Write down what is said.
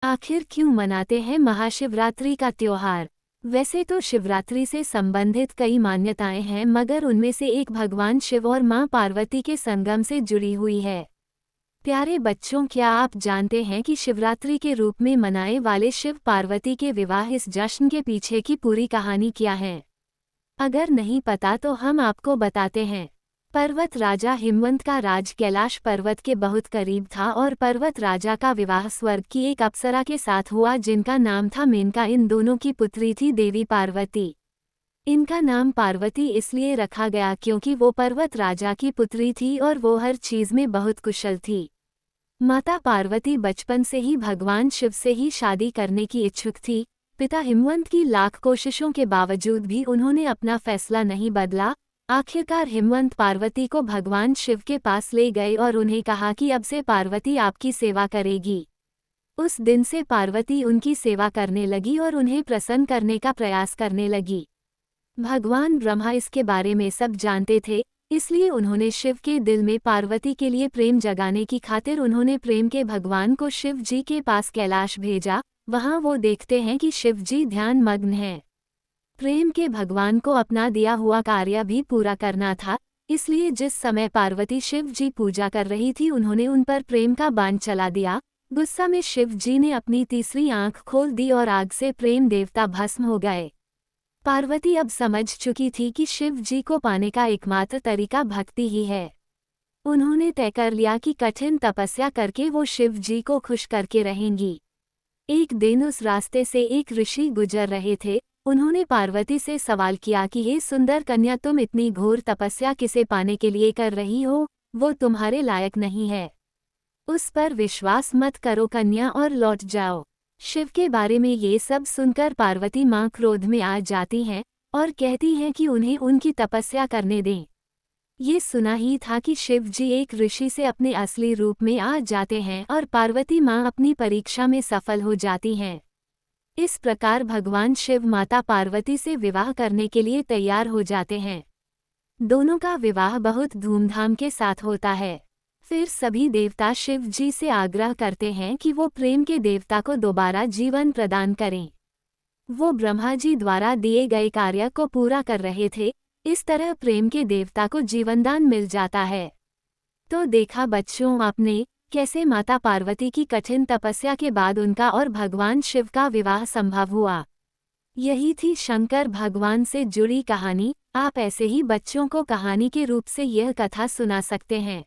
आखिर क्यों मनाते हैं महाशिवरात्रि का त्योहार? वैसे तो शिवरात्रि से संबंधित कई मान्यताएं हैं, मगर उनमें से एक भगवान शिव और मां पार्वती के संगम से जुड़ी हुई है। प्यारे बच्चों, क्या आप जानते हैं कि शिवरात्रि के रूप में मनाए वाले शिव पार्वती के विवाह इस जश्न के पीछे की पूरी कहानी क्या है? अगर नहीं पता तो हम आपको बताते हैं। पर्वत राजा हिमवंत का राज कैलाश पर्वत के बहुत करीब था और पर्वत राजा का विवाह स्वर्ग की एक अप्सरा के साथ हुआ जिनका नाम था मेनका। इन दोनों की पुत्री थी देवी पार्वती। इनका नाम पार्वती इसलिए रखा गया क्योंकि वो पर्वत राजा की पुत्री थी और वो हर चीज में बहुत कुशल थी। माता पार्वती बचपन से ही भगवान शिव से ही शादी करने की इच्छुक थी। पिता हिमवंत की लाख कोशिशों के बावजूद भी उन्होंने अपना फैसला नहीं बदला। आखिरकार हिमवंत पार्वती को भगवान शिव के पास ले गए और उन्हें कहा कि अब से पार्वती आपकी सेवा करेगी। उस दिन से पार्वती उनकी सेवा करने लगी और उन्हें प्रसन्न करने का प्रयास करने लगी। भगवान ब्रह्मा इसके बारे में सब जानते थे, इसलिए उन्होंने शिव के दिल में पार्वती के लिए प्रेम जगाने की खातिर उन्होंने प्रेम के भगवान को शिव जी के पास कैलाश भेजा। वहां वो देखते हैं कि शिव जी ध्यान मग्न हैं। प्रेम के भगवान को अपना दिया हुआ कार्य भी पूरा करना था, इसलिए जिस समय पार्वती शिव जी पूजा कर रही थी उन्होंने उन पर प्रेम का बाण चला दिया। गुस्सा में शिव जी ने अपनी तीसरी आंख खोल दी और आग से प्रेम देवता भस्म हो गए। पार्वती अब समझ चुकी थी कि शिव जी को पाने का एकमात्र तरीका भक्ति ही है। उन्होंने तय कर लिया कि कठिन तपस्या करके वो शिव जी को खुश करके रहेंगी। एक दिन उस रास्ते से एक ऋषि गुजर रहे थे। उन्होंने पार्वती से सवाल किया कि हे सुंदर कन्या, तुम इतनी घोर तपस्या किसे पाने के लिए कर रही हो? वो तुम्हारे लायक नहीं है। उस पर विश्वास मत करो कन्या और लौट जाओ। शिव के बारे में ये सब सुनकर पार्वती मां क्रोध में आ जाती हैं और कहती हैं कि उन्हें उनकी तपस्या करने दें। ये सुना ही था कि शिव जी एक ऋषि से अपने असली रूप में आ जाते हैं और पार्वती मां अपनी परीक्षा में सफल हो जाती हैं। इस प्रकार भगवान शिव माता पार्वती से विवाह करने के लिए तैयार हो जाते हैं। दोनों का विवाह बहुत धूमधाम के साथ होता है। फिर सभी देवता शिव जी से आग्रह करते हैं कि वो प्रेम के देवता को दोबारा जीवन प्रदान करें। वो ब्रह्मा जी द्वारा दिए गए कार्य को पूरा कर रहे थे, इस तरह प्रेम के देवता को जीवनदान मिल जाता है। तो देखा बच्चों आपने कैसे माता पार्वती की कठिन तपस्या के बाद उनका और भगवान शिव का विवाह संभव हुआ। यही थी शंकर भगवान से जुड़ी कहानी। आप ऐसे ही बच्चों को कहानी के रूप से यह कथा सुना सकते हैं।